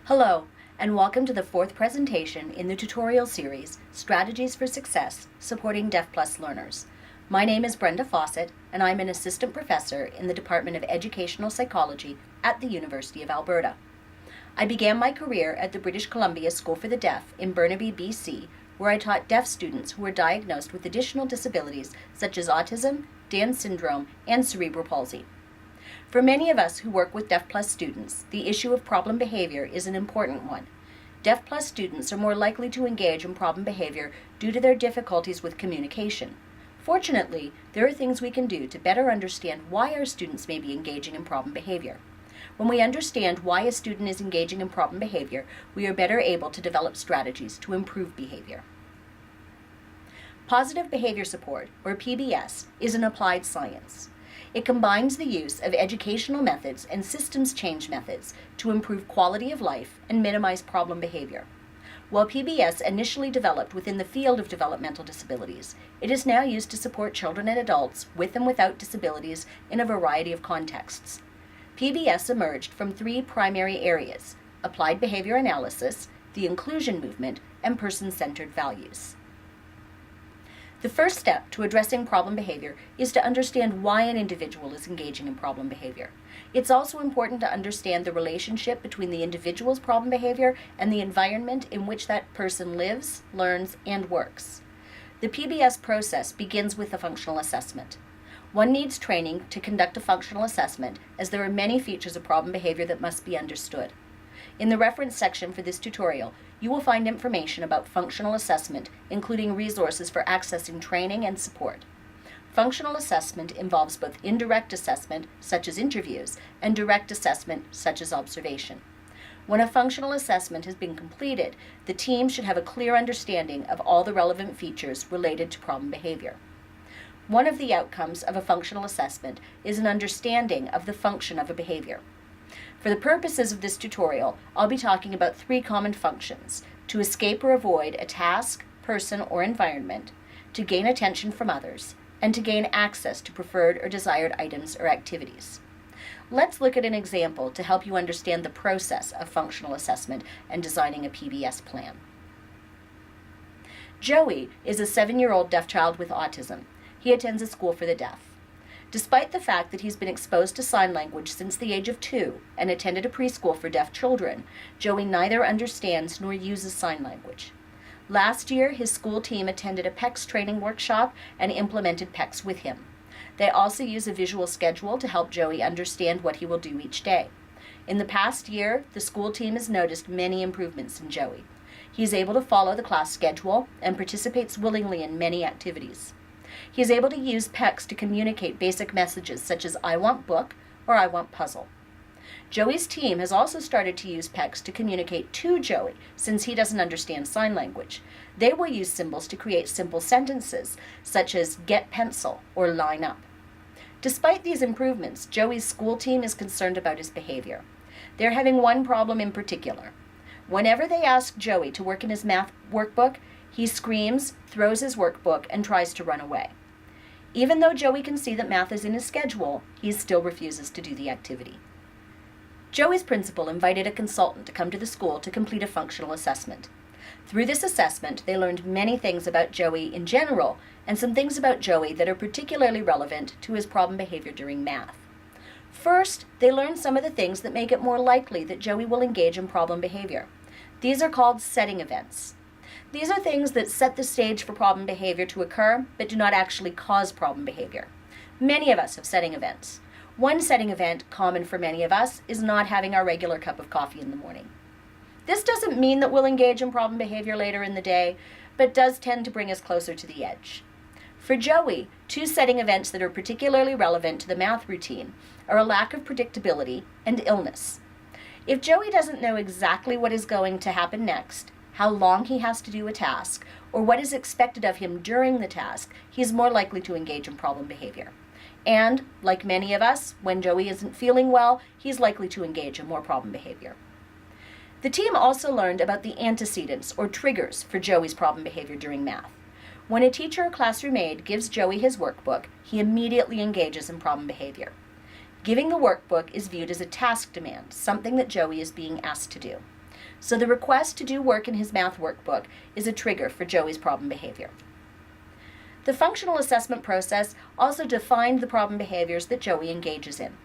Hello, and welcome to the fourth presentation in the tutorial series, Strategies for Success, Supporting Deaf Plus Learners. My name is Brenda Fawcett, and I'm an assistant professor in the Department of Educational Psychology at the University of Alberta. I began my career at the British Columbia School for the Deaf in Burnaby, BC, where I taught deaf students who were diagnosed with additional disabilities such as autism, Down syndrome, and cerebral palsy. For many of us who work with Deaf Plus students, the issue of problem behavior is an important one. Deaf Plus students are more likely to engage in problem behavior due to their difficulties with communication. Fortunately, there are things we can do to better understand why our students may be engaging in problem behavior. When we understand why a student is engaging in problem behavior, we are better able to develop strategies to improve behavior. Positive behavior support, or PBS, is an applied science. It combines the use of educational methods and systems change methods to improve quality of life and minimize problem behavior. While PBS initially developed within the field of developmental disabilities, it is now used to support children and adults with and without disabilities in a variety of contexts. PBS emerged from three primary areas: applied behavior analysis, the inclusion movement, and person-centered values. The first step to addressing problem behavior is to understand why an individual is engaging in problem behavior. It's also important to understand the relationship between the individual's problem behavior and the environment in which that person lives, learns, and works. The PBS process begins with a functional assessment. One needs training to conduct a functional assessment, as there are many features of problem behavior that must be understood. In the reference section for this tutorial, you will find information about functional assessment, including resources for accessing training and support. Functional assessment involves both indirect assessment, such as interviews, and direct assessment, such as observation. When a functional assessment has been completed, the team should have a clear understanding of all the relevant features related to problem behavior. One of the outcomes of a functional assessment is an understanding of the function of a behavior. For the purposes of this tutorial, I'll be talking about three common functions: to escape or avoid a task, person, or environment, to gain attention from others, and to gain access to preferred or desired items or activities. Let's look at an example to help you understand the process of functional assessment and designing a PBS plan. Joey is a 7-year-old deaf child with autism. He attends a school for the deaf. Despite the fact that he's been exposed to sign language since the age of 2 and attended a preschool for deaf children, Joey neither understands nor uses sign language. Last year, his school team attended a PECS training workshop and implemented PECS with him. They also use a visual schedule to help Joey understand what he will do each day. In the past year, the school team has noticed many improvements in Joey. He is able to follow the class schedule and participates willingly in many activities. He is able to use PECS to communicate basic messages such as "I want book" or "I want puzzle." Joey's team has also started to use PECS to communicate to Joey, since he doesn't understand sign language. They will use symbols to create simple sentences such as "get pencil" or "line up." Despite these improvements, Joey's school team is concerned about his behavior. They're having one problem in particular. Whenever they ask Joey to work in his math workbook, he screams, throws his workbook, and tries to run away. Even though Joey can see that math is in his schedule, he still refuses to do the activity. Joey's principal invited a consultant to come to the school to complete a functional assessment. Through this assessment, they learned many things about Joey in general, and some things about Joey that are particularly relevant to his problem behavior during math. First, they learned some of the things that make it more likely that Joey will engage in problem behavior. These are called setting events. These are things that set the stage for problem behavior to occur, but do not actually cause problem behavior. Many of us have setting events. One setting event, common for many of us, is not having our regular cup of coffee in the morning. This doesn't mean that we'll engage in problem behavior later in the day, but does tend to bring us closer to the edge. For Joey, two setting events that are particularly relevant to the math routine are a lack of predictability and illness. If Joey doesn't know exactly what is going to happen next, how long he has to do a task, or what is expected of him during the task, he is more likely to engage in problem behavior. And, like many of us, when Joey isn't feeling well, he's likely to engage in more problem behavior. The team also learned about the antecedents, or triggers, for Joey's problem behavior during math. When a teacher or classroom aide gives Joey his workbook, he immediately engages in problem behavior. Giving the workbook is viewed as a task demand, something that Joey is being asked to do. so the request to do work in his math workbook is a trigger for Joey's problem behavior. The functional assessment process also defined the problem behaviors that Joey engages in.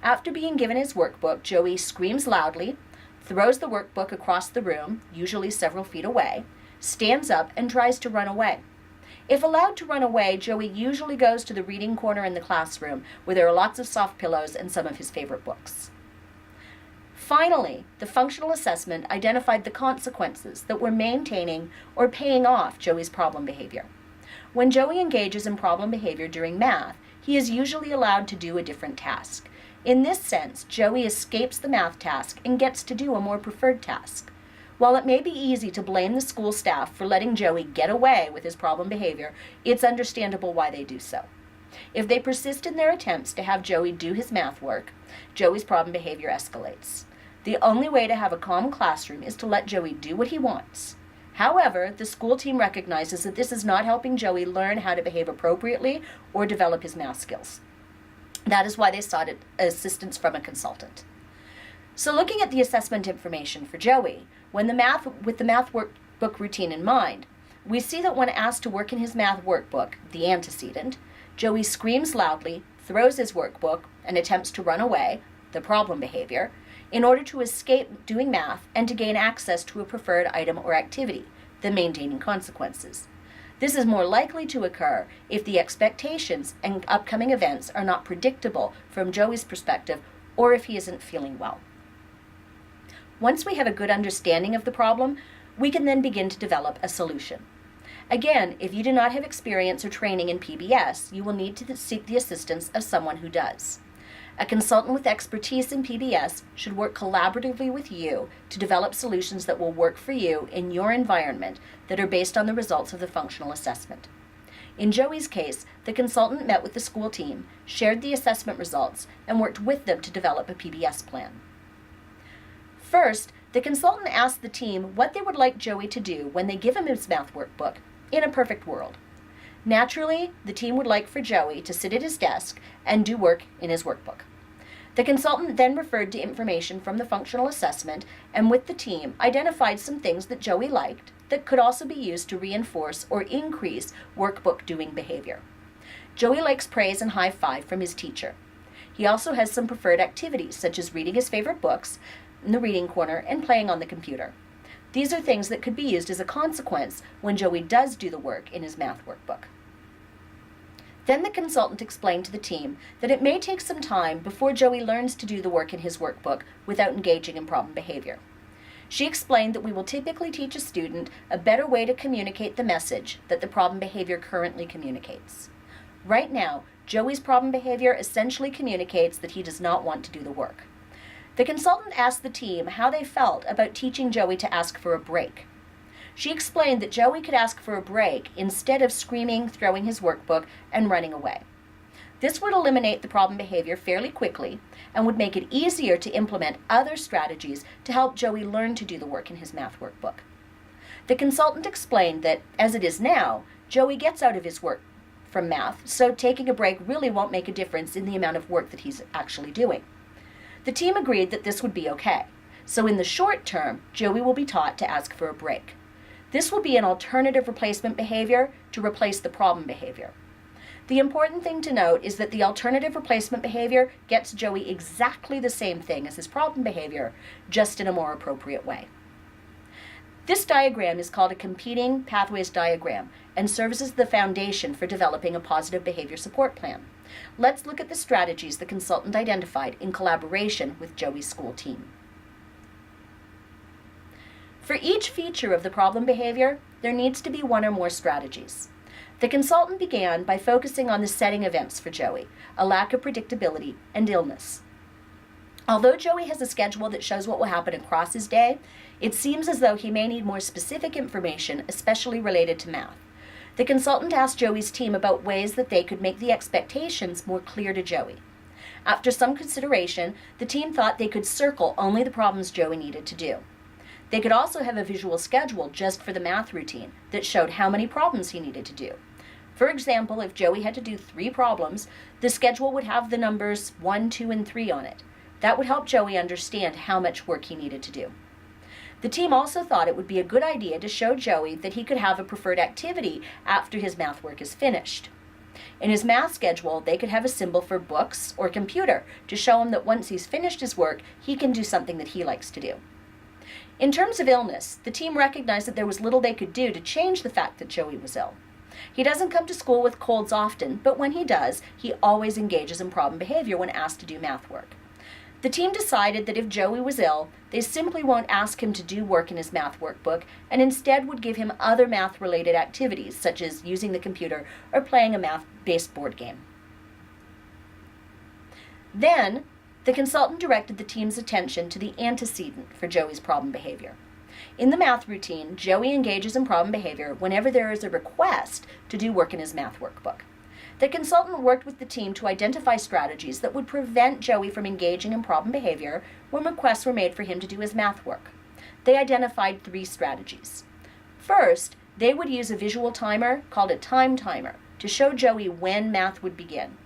After being given his workbook, Joey screams loudly, throws the workbook across the room, usually several feet away, stands up, and tries to run away. If allowed to run away, Joey usually goes to the reading corner in the classroom where there are lots of soft pillows and some of his favorite books. Finally, the functional assessment identified the consequences that were maintaining or paying off Joey's problem behavior. When Joey engages in problem behavior during math, he is usually allowed to do a different task. In this sense, Joey escapes the math task and gets to do a more preferred task. While it may be easy to blame the school staff for letting Joey get away with his problem behavior, it's understandable why they do so. If they persist in their attempts to have Joey do his math work, Joey's problem behavior escalates. The only way to have a calm classroom is to let Joey do what he wants. However, the school team recognizes that this is not helping Joey learn how to behave appropriately or develop his math skills. That is why they sought assistance from a consultant. So looking at the assessment information for Joey, with the math workbook routine in mind, we see that when asked to work in his math workbook, the antecedent, Joey screams loudly, throws his workbook, and attempts to run away, the problem behavior, in order to escape doing math and to gain access to a preferred item or activity, the maintaining consequences. This is more likely to occur if the expectations and upcoming events are not predictable from Joey's perspective or if he isn't feeling well. Once we have a good understanding of the problem, we can then begin to develop a solution. Again, if you do not have experience or training in PBS, you will need to seek the assistance of someone who does. A consultant with expertise in PBS should work collaboratively with you to develop solutions that will work for you in your environment that are based on the results of the functional assessment. In Joey's case, the consultant met with the school team, shared the assessment results, and worked with them to develop a PBS plan. First, the consultant asked the team what they would like Joey to do when they give him his math workbook in a perfect world. Naturally, the team would like for Joey to sit at his desk and do work in his workbook. The consultant then referred to information from the functional assessment and with the team identified some things that Joey liked that could also be used to reinforce or increase workbook doing behavior. Joey likes praise and high five from his teacher. He also has some preferred activities such as reading his favorite books in the reading corner and playing on the computer. These are things that could be used as a consequence when Joey does do the work in his math workbook. Then the consultant explained to the team that it may take some time before Joey learns to do the work in his workbook without engaging in problem behavior. She explained that we will typically teach a student a better way to communicate the message that the problem behavior currently communicates. Right now, Joey's problem behavior essentially communicates that he does not want to do the work. The consultant asked the team how they felt about teaching Joey to ask for a break. She explained that Joey could ask for a break instead of screaming, throwing his workbook, and running away. This would eliminate the problem behavior fairly quickly and would make it easier to implement other strategies to help Joey learn to do the work in his math workbook. The consultant explained that, as it is now, Joey gets out of his work from math, so taking a break really won't make a difference in the amount of work that he's actually doing. The team agreed that this would be okay, so in the short term, Joey will be taught to ask for a break. This will be an alternative replacement behavior to replace the problem behavior. The important thing to note is that the alternative replacement behavior gets Joey exactly the same thing as his problem behavior, just in a more appropriate way. This diagram is called a competing pathways diagram and serves as the foundation for developing a positive behavior support plan. Let's look at the strategies the consultant identified in collaboration with Joey's school team. For each feature of the problem behavior, there needs to be one or more strategies. The consultant began by focusing on the setting events for Joey, a lack of predictability, and illness. Although Joey has a schedule that shows what will happen across his day, it seems as though he may need more specific information, especially related to math. The consultant asked Joey's team about ways that they could make the expectations more clear to Joey. After some consideration, the team thought they could circle only the problems Joey needed to do. They could also have a visual schedule just for the math routine that showed how many problems he needed to do. For example, if Joey had to do 3 problems, the schedule would have the numbers 1, 2, and 3 on it. That would help Joey understand how much work he needed to do. The team also thought it would be a good idea to show Joey that he could have a preferred activity after his math work is finished. In his math schedule, they could have a symbol for books or computer to show him that once he's finished his work, he can do something that he likes to do. In terms of illness, the team recognized that there was little they could do to change the fact that Joey was ill. He doesn't come to school with colds often, but when he does, he always engages in problem behavior when asked to do math work. The team decided that if Joey was ill, they simply won't ask him to do work in his math workbook and instead would give him other math-related activities, such as using the computer or playing a math-based board game. Then, the consultant directed the team's attention to the antecedent for Joey's problem behavior. In the math routine, Joey engages in problem behavior whenever there is a request to do work in his math workbook. The consultant worked with the team to identify strategies that would prevent Joey from engaging in problem behavior when requests were made for him to do his math work. They identified 3 strategies. First, they would use a visual timer called a time timer to show Joey when math would begin.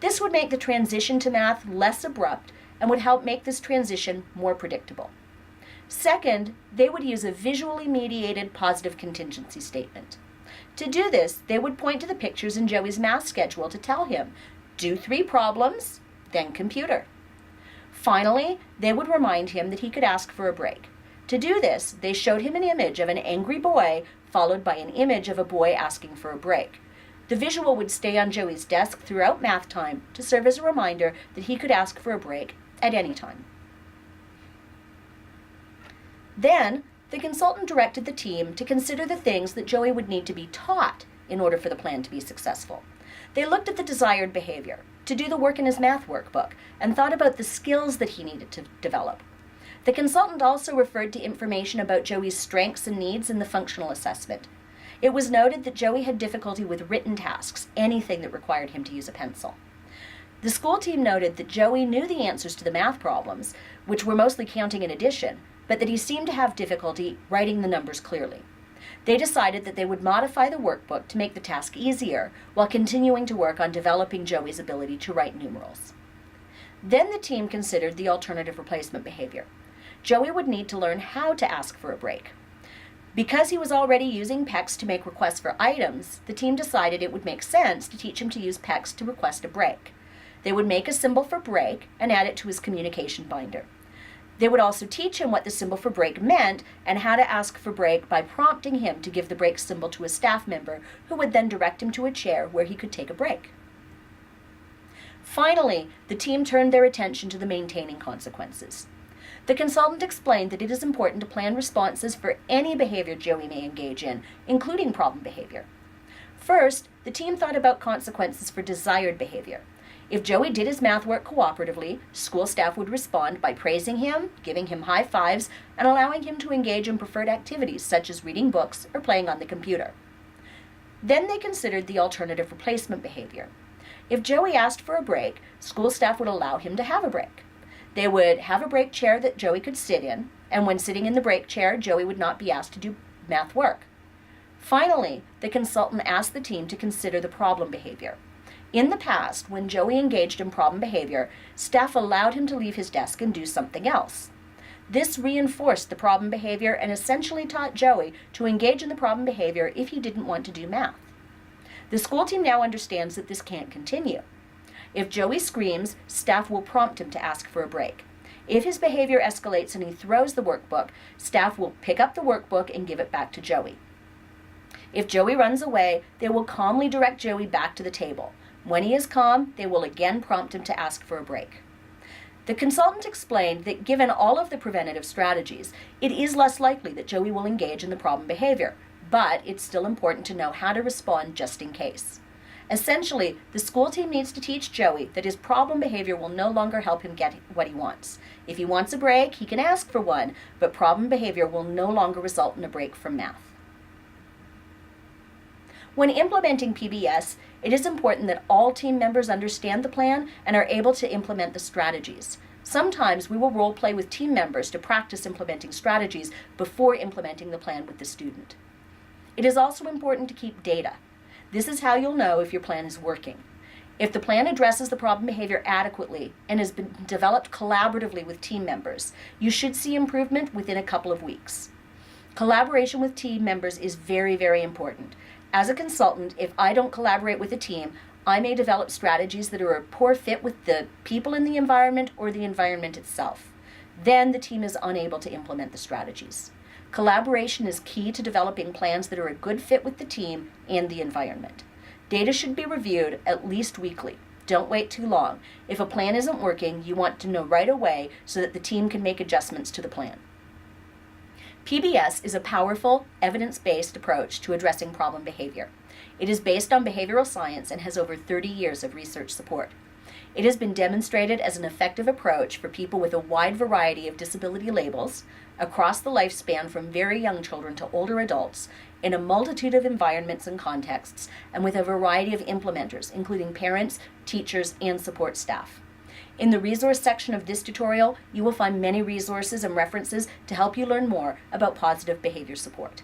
This would make the transition to math less abrupt and would help make this transition more predictable. Second, they would use a visually mediated positive contingency statement. To do this, they would point to the pictures in Joey's math schedule to tell him, do 3 problems, then computer. Finally, they would remind him that he could ask for a break. To do this, they showed him an image of an angry boy followed by an image of a boy asking for a break. The visual would stay on Joey's desk throughout math time to serve as a reminder that he could ask for a break at any time. Then, the consultant directed the team to consider the things that Joey would need to be taught in order for the plan to be successful. They looked at the desired behavior, to do the work in his math workbook, and thought about the skills that he needed to develop. The consultant also referred to information about Joey's strengths and needs in the functional assessment. It was noted that Joey had difficulty with written tasks, anything that required him to use a pencil. The school team noted that Joey knew the answers to the math problems, which were mostly counting and addition, but that he seemed to have difficulty writing the numbers clearly. They decided that they would modify the workbook to make the task easier while continuing to work on developing Joey's ability to write numerals. Then the team considered the alternative replacement behavior. Joey would need to learn how to ask for a break. Because he was already using PECs to make requests for items, the team decided it would make sense to teach him to use PECs to request a break. They would make a symbol for break and add it to his communication binder. They would also teach him what the symbol for break meant and how to ask for break by prompting him to give the break symbol to a staff member who would then direct him to a chair where he could take a break. Finally, the team turned their attention to the maintaining consequences. The consultant explained that it is important to plan responses for any behavior Joey may engage in, including problem behavior. First, the team thought about consequences for desired behavior. If Joey did his math work cooperatively, school staff would respond by praising him, giving him high fives, and allowing him to engage in preferred activities such as reading books or playing on the computer. Then they considered the alternative replacement behavior. If Joey asked for a break, school staff would allow him to have a break. They would have a break chair that Joey could sit in, and when sitting in the break chair, Joey would not be asked to do math work. Finally, the consultant asked the team to consider the problem behavior. In the past, when Joey engaged in problem behavior, staff allowed him to leave his desk and do something else. This reinforced the problem behavior and essentially taught Joey to engage in the problem behavior if he didn't want to do math. The school team now understands that this can't continue. If Joey screams, staff will prompt him to ask for a break. If his behavior escalates and he throws the workbook, staff will pick up the workbook and give it back to Joey. If Joey runs away, they will calmly direct Joey back to the table. When he is calm, they will again prompt him to ask for a break. The consultant explained that given all of the preventative strategies, it is less likely that Joey will engage in the problem behavior, but it's still important to know how to respond just in case. Essentially, the school team needs to teach Joey that his problem behavior will no longer help him get what he wants. If he wants a break, he can ask for one, but problem behavior will no longer result in a break from math. When implementing PBS, it is important that all team members understand the plan and are able to implement the strategies. Sometimes we will role play with team members to practice implementing strategies before implementing the plan with the student. It is also important to keep data. This is how you'll know if your plan is working. If the plan addresses the problem behavior adequately and has been developed collaboratively with team members, you should see improvement within a couple of weeks. Collaboration with team members is very, very important. As a consultant, if I don't collaborate with a team, I may develop strategies that are a poor fit with the people in the environment or the environment itself. Then the team is unable to implement the strategies. Collaboration is key to developing plans that are a good fit with the team and the environment. Data should be reviewed at least weekly. Don't wait too long. If a plan isn't working, you want to know right away so that the team can make adjustments to the plan. PBS is a powerful, evidence-based approach to addressing problem behavior. It is based on behavioral science and has over 30 years of research support. It has been demonstrated as an effective approach for people with a wide variety of disability labels across the lifespan from very young children to older adults in a multitude of environments and contexts and with a variety of implementers, including parents, teachers, and support staff. In the resource section of this tutorial, you will find many resources and references to help you learn more about positive behavior support.